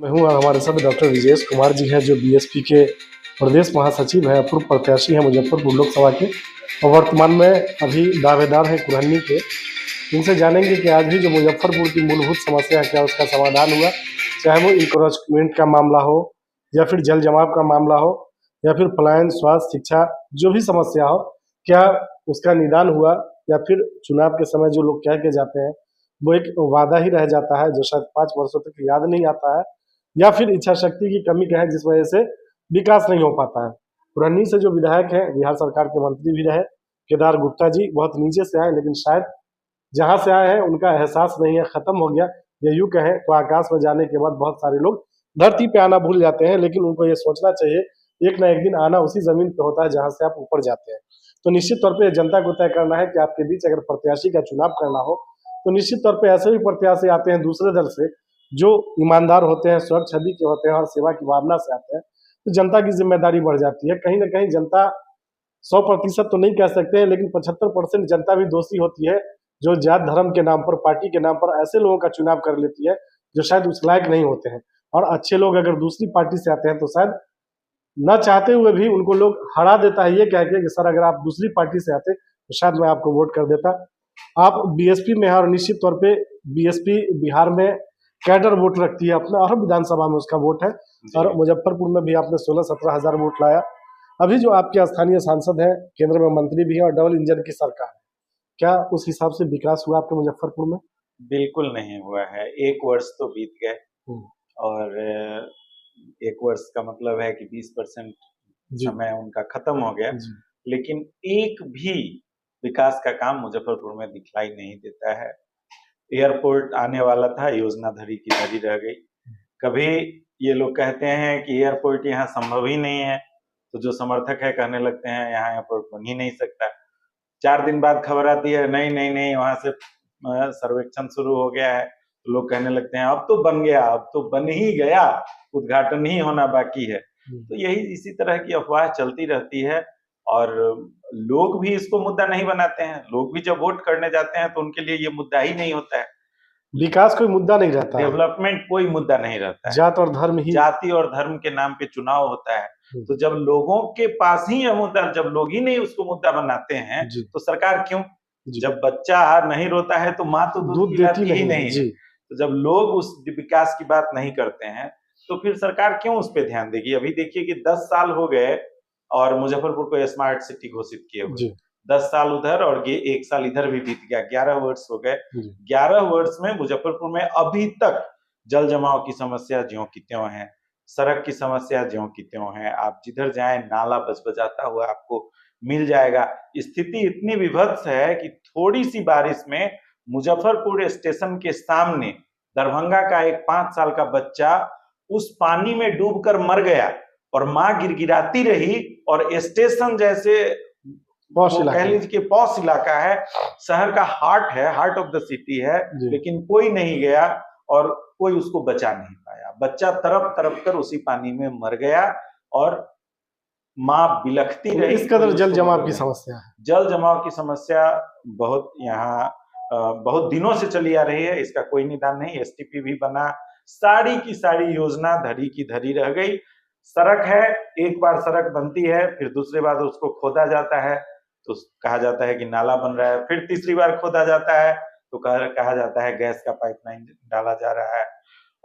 मैं हूँ और हमारे साथ डॉक्टर विजेश कुमार जी हैं, जो बीएसपी के प्रदेश महासचिव हैं, पूर्व प्रत्याशी हैं मुजफ्फरपुर लोकसभा के और वर्तमान में अभी दावेदार हैं कुरहनी के। इनसे जानेंगे कि आज भी जो मुजफ्फरपुर की मूलभूत समस्या है, क्या उसका समाधान हुआ, चाहे वो इंक्रोचमेंट का मामला हो या फिर जल जमाव का मामला हो या फिर पलायन, स्वास्थ्य, शिक्षा, जो भी समस्या हो, क्या उसका निदान हुआ या फिर चुनाव के समय जो लोग कह के जाते हैं वो एक वादा ही रह जाता है, जो शायद 5 वर्षों तक याद नहीं आता है, या फिर इच्छा शक्ति की कमी का है, जिस वजह से विकास नहीं हो पाता है। कुरहनी से जो विधायक हैं, बिहार सरकार के मंत्री भी रहे केदार गुप्ता जी, बहुत नीचे से आए, लेकिन शायद जहाँ से आए हैं उनका एहसास नहीं है, खत्म हो गया। या यूँ कहें तो आकाश में जाने के बाद बहुत सारे लोग धरती पे आना भूल जाते हैं, लेकिन उनको ये सोचना चाहिए एक ना एक दिन आना उसी जमीन पे होता है जहाँ से आप ऊपर जाते हैं। तो निश्चित तौर पे जनता को तय करना है कि आपके बीच अगर प्रत्याशी का चुनाव करना हो तो निश्चित तौर पे ऐसे भी प्रत्याशी आते हैं दूसरे दल से जो ईमानदार होते हैं, स्वच्छ छवि के होते हैं और सेवा की भावना से आते हैं, तो जनता की जिम्मेदारी बढ़ जाती है। कहीं ना कहीं जनता 100% तो नहीं कह सकते हैं, लेकिन 75% जनता भी दोषी होती है, जो जात धर्म के नाम पर, पार्टी के नाम पर ऐसे लोगों का चुनाव कर लेती है जो शायद उस लायक नहीं होते हैं। और अच्छे लोग अगर दूसरी पार्टी से आते हैं तो शायद न चाहते हुए भी उनको लोग हरा देता है, ये कह के कि सर अगर आप दूसरी पार्टी से आते तो शायद मैं आपको वोट कर देता। आप बीएसपी में हैं और निश्चित तौर पे बीएसपी बिहार में कैडर वोट रखती है अपना, हर विधानसभा में उसका वोट है और मुजफ्फरपुर में भी आपने 16-17 हजार वोट लाया। अभी जो आपके स्थानीय सांसद हैं, केंद्र में मंत्री भी हैं और डबल इंजन की सरकार है, क्या उस हिसाब से विकास हुआ आपके मुजफ्फरपुर में? बिल्कुल नहीं हुआ है। 1 वर्ष तो बीत गए और 1 वर्ष का मतलब है कि 20% समय उनका खत्म हो गया, लेकिन एक भी विकास का काम मुजफ्फरपुर में दिखलाई नहीं देता है। एयरपोर्ट आने वाला था, योजना धरी की धरी रह गई। कभी ये लोग कहते हैं कि एयरपोर्ट यहाँ संभव ही नहीं है, तो जो समर्थक है कहने लगते हैं यहाँ एयरपोर्ट बन ही नहीं सकता। 4 दिन बाद खबर आती है नहीं नहीं नहीं वहां से सर्वेक्षण शुरू हो गया है, तो लोग कहने लगते हैं अब तो बन गया, अब तो बन ही गया, उद्घाटन ही होना बाकी है। तो यही इसी तरह की अफवाह चलती रहती है और लोग भी इसको मुद्दा नहीं बनाते हैं। लोग भी जब वोट करने जाते हैं तो उनके लिए ये मुद्दा ही नहीं होता है। विकास कोई मुद्दा नहीं रहता, डेवलपमेंट कोई मुद्दा नहीं रहता है। जात और धर्म ही, जाति और धर्म के नाम पे चुनाव होता है। तो जब लोगों के पास ही यह मुद्दा, जब लोग ही नहीं उसको मुद्दा बनाते हैं तो सरकार क्यों? जब बच्चा नहीं रोता है तो माँ तो दूध देती ही नहीं है। तो जब लोग उस विकास की बात नहीं करते हैं तो फिर सरकार क्यों उस पर ध्यान देगी? अभी देखिए कि 10 साल हो गए और मुजफ्फरपुर को स्मार्ट सिटी घोषित किए हुए, 10 साल उधर और ये 1 साल इधर भी बीत गया, 11 वर्ष हो गए। 11 वर्ष में मुजफ्फरपुर में अभी तक जल जमाव की समस्या ज्यों की त्यों है, सड़क की समस्या ज्यों की त्यों है। आप जिधर जाएं नाला बजबजाता हुआ आपको मिल जाएगा। स्थिति इतनी विभत्स है कि थोड़ी सी बारिश में मुजफ्फरपुर स्टेशन के सामने दरभंगा का एक 5 साल का बच्चा उस पानी में डूबकर मर गया और माँ गिड़गिड़ाती रही। और स्टेशन जैसे कह लीजिए कि पॉश इलाका है, शहर का हार्ट है, हार्ट ऑफ द सिटी है, लेकिन कोई नहीं गया और कोई उसको बचा नहीं पाया। बच्चा तड़प तड़प कर उसी पानी में मर गया और माँ बिलखती रही। इस कदर जल जमाव की समस्या है। जल जमाव की समस्या बहुत यहाँ बहुत दिनों से चली आ रही है, इसका कोई निदान नहीं। एसटीपी भी बना, सारी की सारी योजना धरी की धरी रह गई। सड़क है, एक बार सड़क बनती है फिर दूसरे बार उसको खोदा जाता है तो कहा जाता है कि नाला बन रहा है, फिर तीसरी बार खोदा जाता है तो कहा जाता है गैस का पाइपलाइन डाला जा रहा है,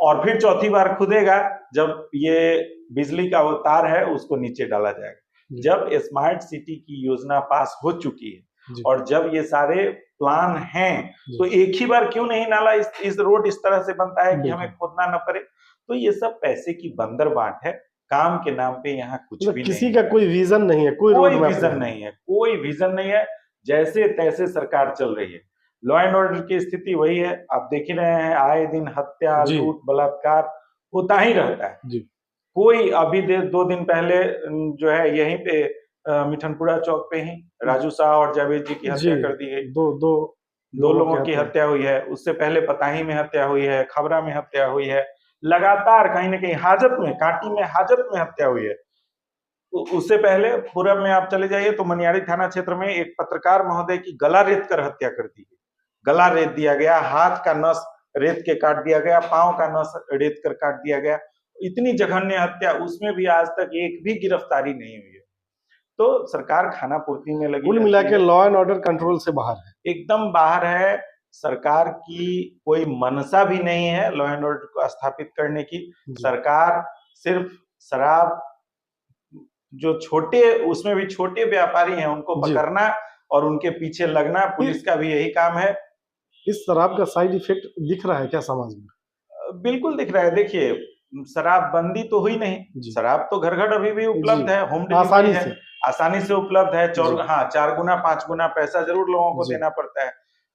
और फिर चौथी बार खुदेगा जब ये बिजली का वो तार है उसको नीचे डाला जाएगा। जब स्मार्ट सिटी की योजना पास हो चुकी है और जब ये सारे प्लान हैं तो एक ही बार क्यों नहीं नाला इस रोड इस तरह से बनता है कि हमें खोदना न पड़े? तो ये सब पैसे की बंदर बांट है, काम के नाम पे यहाँ कुछ भी किसी नहीं का कोई विजन नहीं है, कोई विजन नहीं है, कोई विजन नहीं है। जैसे तैसे सरकार चल रही है। लॉ एंड ऑर्डर की स्थिति वही है, आप देख ही रहे हैं, आए दिन हत्या, लूट, बलात्कार होता ही रहता है। कोई अभी 2 दिन पहले जो है यहीं पे मिठनपुरा चौक पे ही राजू शाह और जावेद जी की हत्या कर दी गई। दो लोगों की हत्या हुई है। उससे पहले पताही में हत्या हुई है, खबरा में हत्या हुई है, लगातार कहीं ना कहीं हाजत में, कांटी में, हाजत में हत्या हुई है। उससे पहले पूरब में आप चले जाइए तो मनियारी थाना क्षेत्र में एक पत्रकार महोदय की गला रेत कर हत्या कर दी गई। गला रेत दिया गया, हाथ का नस रेत के काट दिया गया, पांव का नस रेत कर काट दिया गया। इतनी जघन्य हत्या, उसमें भी आज तक एक भी गिरफ्तारी नहीं हुई है। तो सरकार खाना पूर्ति में लगी कुल मिला के लॉ एंड ऑर्डर कंट्रोल से बाहर है, एकदम बाहर है। सरकार की कोई मनसा भी नहीं है लॉ एंड ऑर्डर को स्थापित करने की। सरकार सिर्फ शराब, जो छोटे, उसमें भी छोटे व्यापारी हैं, उनको पकड़ना और उनके पीछे लगना, पुलिस का भी यही काम है। इस शराब का साइड इफेक्ट दिख रहा है क्या समाज में? बिल्कुल दिख रहा है। देखिए, शराब बंदी तो हुई नहीं, शराब तो घर घर अभी भी उपलब्ध है, होम डिलीवरी है, आसानी से उपलब्ध है। 4 गुना 5 गुना पैसा जरूर लोगों को देना पड़ता है।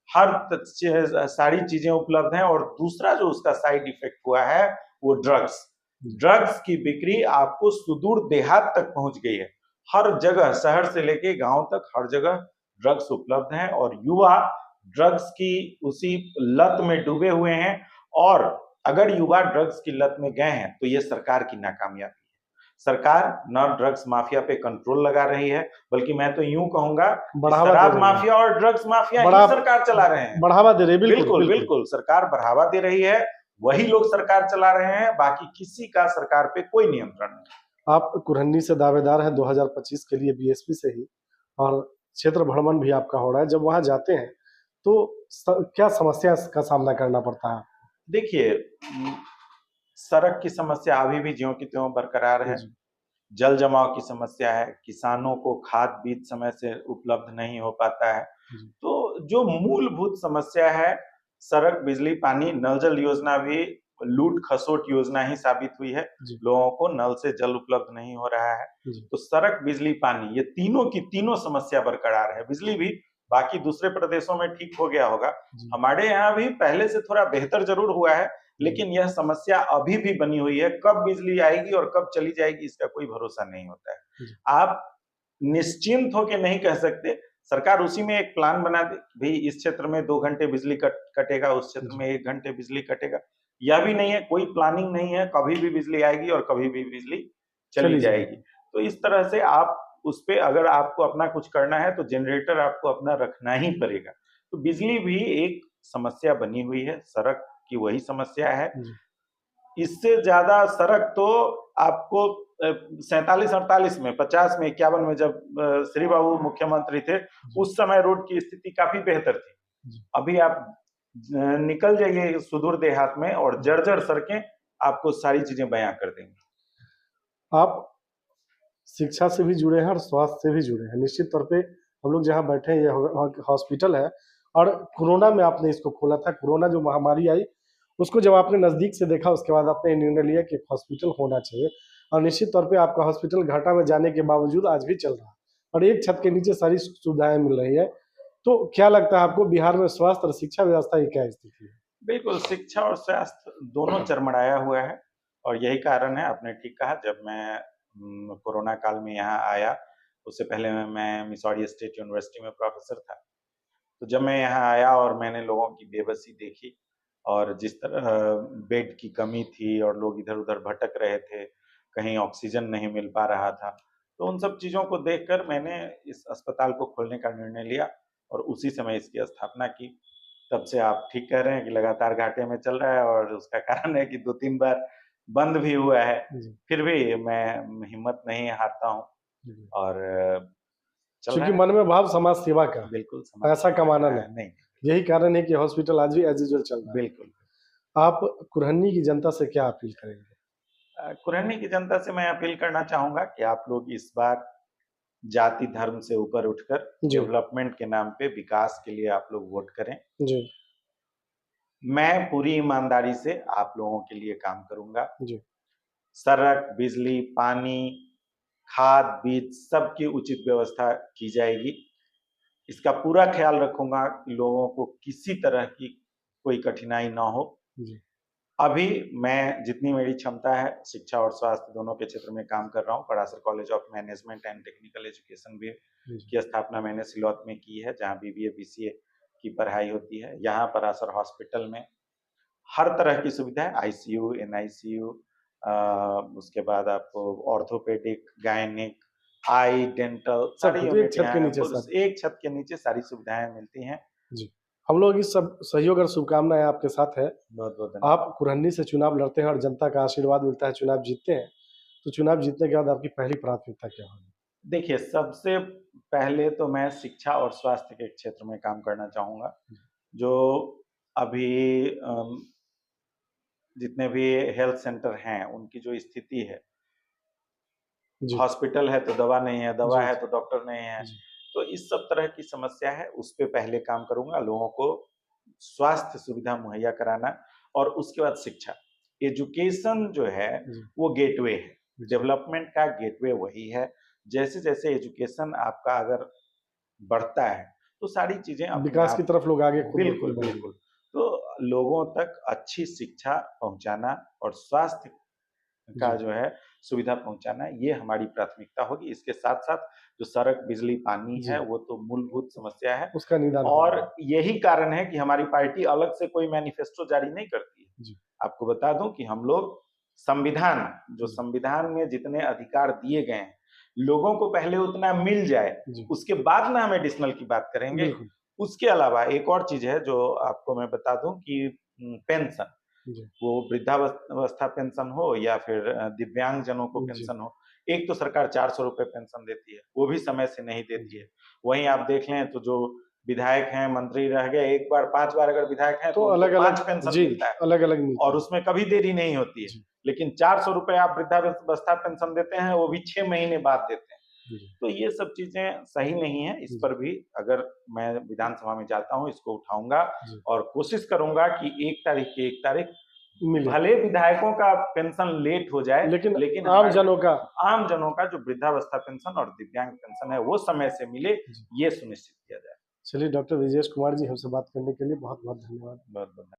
हर सारी चीजें उपलब्ध हैं। और दूसरा जो उसका साइड इफेक्ट हुआ है वो ड्रग्स की बिक्री आपको सुदूर देहात तक पहुंच गई है। हर जगह, शहर से लेके गांव तक, हर जगह ड्रग्स उपलब्ध है और युवा ड्रग्स की उसी लत में डूबे हुए हैं। और अगर युवा ड्रग्स की लत में गए हैं तो ये सरकार की नाकामयाबी है। सरकार न ड्रग्स माफिया पे कंट्रोल लगा रही है, बल्कि मैं तो यूं कहूंगा शराब माफिया और ड्रग्स माफिया ही सरकार चला रहे हैं, बढ़ावा दे रहे हैं। बिल्कुल बिल्कुल सरकार बढ़ावा दे रही है, वही लोग सरकार चला रहे हैं, बाकी किसी का सरकार पे कोई नियंत्रण नहीं। आप कुरहनी से दावेदार हैं 2025 के लिए बीएसपी से ही, और क्षेत्र भ्रमण भी आपका हो रहा है। जब वहां जाते हैं तो क्या समस्या का सामना करना पड़ता है? देखिए, सड़क की समस्या अभी भी ज्यों की त्यों बरकरार है, जल जमाव की समस्या है, किसानों को खाद बीज समय से उपलब्ध नहीं हो पाता है। तो जो मूलभूत समस्या है, सड़क, बिजली, पानी, नल जल योजना भी लूट खसोट योजना ही साबित हुई है। लोगों को नल से जल उपलब्ध नहीं हो रहा है। तो सड़क, बिजली, पानी, ये तीनों की तीनों समस्या बरकरार है। बिजली भी बाकी दूसरे प्रदेशों में ठीक हो गया होगा, हमारे यहाँ भी पहले से थोड़ा बेहतर जरूर हुआ है, लेकिन यह समस्या अभी भी बनी हुई है। कब बिजली आएगी और कब चली जाएगी इसका कोई भरोसा नहीं होता है। आप निश्चिंत होकर नहीं कह सकते। सरकार उसी में एक प्लान बना दे, भाई इस क्षेत्र में 2 घंटे बिजली कटेगा, उस क्षेत्र में 1 घंटे बिजली कटेगा। यह भी नहीं है, कोई प्लानिंग नहीं है, कभी भी बिजली आएगी और कभी भी बिजली चली जाएगी। तो इस तरह से आप उस पे अगर आपको अपना कुछ करना है तो जनरेटर आपको अपना रखना ही पड़ेगा। तो बिजली भी एक समस्या बनी हुई है, सड़क की वही समस्या है। इससे ज्यादा सड़क तो आपको 47-48 में, 50 में, 51 में जब श्री बाबू मुख्यमंत्री थे, उस समय रोड की स्थिति काफी बेहतर थी। अभी आप निकल जाइए सुदूर देहात में और जर्जर सड़कें आपको सारी चीजें बयां कर देंगी। आप शिक्षा से भी जुड़े हैं और स्वास्थ्य से भी जुड़े हैं। निश्चित तौर पे हम लोग जहाँ बैठे हैं, यह हॉस्पिटल है, और कोरोना में आपने इसको खोला था। कोरोना जो महामारी आई, उसको जब आपने नजदीक से देखा, उसके बाद आपने निर्णय लिया कि हॉस्पिटल होना चाहिए। और निश्चित तौर पे आपका हॉस्पिटल घाटा में जाने के बावजूद आज भी चल रहा है और एक छत के नीचे सारी सुविधाएं मिल रही है। तो क्या लगता है आपको, बिहार में स्वास्थ्य और शिक्षा व्यवस्था की क्या स्थिति है? बिल्कुल, शिक्षा और स्वास्थ्य दोनों चरमराया हुआ है और यही कारण है, आपने ठीक कहा। जब मैं कोरोना काल में यहाँ आया, उससे पहले मैं मिसौरी स्टेट यूनिवर्सिटी में प्रोफेसर था। तो जब मैं यहाँ आया और मैंने लोगों की बेबसी देखी और जिस तरह बेड की कमी थी और लोग इधर उधर भटक रहे थे, कहीं ऑक्सीजन नहीं मिल पा रहा था, तो उन सब चीज़ों को देखकर मैंने इस अस्पताल को खोलने का निर्णय लिया और उसी समय इसकी स्थापना की। तब से आप ठीक कह रहे हैं कि लगातार घाटे में चल रहा है और उसका कारण है कि 2-3 बार बंद भी हुआ है। फिर भी मैं हिम्मत नहीं हारता हूँ और क्योंकि मन में भाव समाज सेवा का, बिल्कुल पैसा कमाना नहीं, यही कारण है कि हॉस्पिटल आज भी एज यूजुअल चल रहा है। बिल्कुल। आप कुरहनी की जनता से क्या अपील करेंगे? कुरहनी की जनता से मैं अपील करना चाहूंगा कि आप लोग इस बार जाति धर्म से ऊपर उठकर डेवलपमेंट के नाम पे विकास के लिए आप लोग वोट करें। जी। मैं पूरी ईमानदारी से आप लोगों के लिए काम करूंगा। जी। सड़क, बिजली, पानी, खाद, बीज सबकी उचित व्यवस्था की जाएगी। इसका पूरा ख्याल रखूंगा कि लोगों को किसी तरह की कोई कठिनाई ना हो। जी। अभी मैं जितनी मेरी क्षमता है, शिक्षा और स्वास्थ्य दोनों के क्षेत्र में काम कर रहा हूँ। Parashar college of management and technical education भी की स्थापना मैंने सिलौत में की है, जहाँ BBA BCA की पढ़ाई होती है। यहाँ परासर हॉस्पिटल में हर तरह की सुविधा है, ICU, NICU, उसके बाद आपको ऑर्थोपेडिक, गायनिक, आई, डेंटल, सारी यूनिट एक छत के नीचे सारी सुविधाएं मिलती हैं। हम लोग इस सब सहयोग और शुभकामनाएं आपके साथ है। बहुत बहुत धन्यवाद। आप कुरहनी से चुनाव लड़ते हैं और जनता का आशीर्वाद मिलता है, चुनाव जीतते हैं, तो चुनाव जीतने के बाद आपकी पहली प्राथमिकता क्या होगी? देखिए, सबसे पहले तो मैं शिक्षा और स्वास्थ्य के क्षेत्र में काम करना चाहूँगा। जो अभी जितने भी हेल्थ सेंटर हैं, उनकी जो स्थिति है, हॉस्पिटल है तो दवा नहीं है, दवा है तो डॉक्टर नहीं है, तो इस सब तरह की समस्या है, उस पे पहले काम करूँगा। लोगों को स्वास्थ्य सुविधा मुहैया कराना और उसके बाद शिक्षा। एजुकेशन जो है वो गेटवे है, डेवलपमेंट का गेटवे वही है। जैसे-जैसे एजुकेशन आपका अगर बढ़ता है, तो सारी चीज़ें विकास की तरफ लोग आगे बिल्कुल, बिल्कुल। तो लोगों तक अच्छी शिक्षा पहुँचाना और स्वास्थ्य का जो है सुविधा पहुँचाना, ये हमारी प्राथमिकता होगी। इसके साथ-साथ जो सड़क, बिजली, पानी है, वो तो मूलभूत समस्या है। उसका निदान और यही कारण है कि हमारी पार्टी अलग से कोई मैनिफेस्टो जारी नहीं करती है। आपको बता दूं कि हम लोग संविधान में जितने अधिकार दिए गए हैं, लोगों को पहले उतना मिल जाए, उसके बाद में हम एडिशनल की बात करेंगे। उसके अलावा एक और चीज़ है जो आपको मैं बता दूं कि पेंशन, वो वृद्धावस्था पेंशन हो या फिर दिव्यांग जनों को पेंशन हो, एक तो सरकार 400 रुपए पेंशन देती है, वो भी समय से नहीं देती है। वहीं आप देख लें तो जो विधायक हैं, मंत्री रह गए, एक बार 5 बार अगर विधायक हैं तो अलग-अलग 5 पेंशन मिलता है, अलग-अलग और उसमें कभी देरी नहीं होती है। लेकिन 400 रुपए आप वृद्धावस्था पेंशन देते हैं, वो भी 6 महीने बाद देते हैं। तो ये सब चीजें सही नहीं है। इस पर भी अगर मैं विधानसभा में जाता हूँ, इसको उठाऊंगा और कोशिश करूंगा कि 1 तारीख की 1 तारीख भले विधायकों का पेंशन लेट हो जाए, लेकिन आम जनों का जो वृद्धावस्था पेंशन और दिव्यांग पेंशन है वो समय से मिले, ये सुनिश्चित किया जाए। चलिए, डॉक्टर विजेश कुमार जी, हमसे बात करने के लिए बहुत बहुत धन्यवाद। बहुत बहुत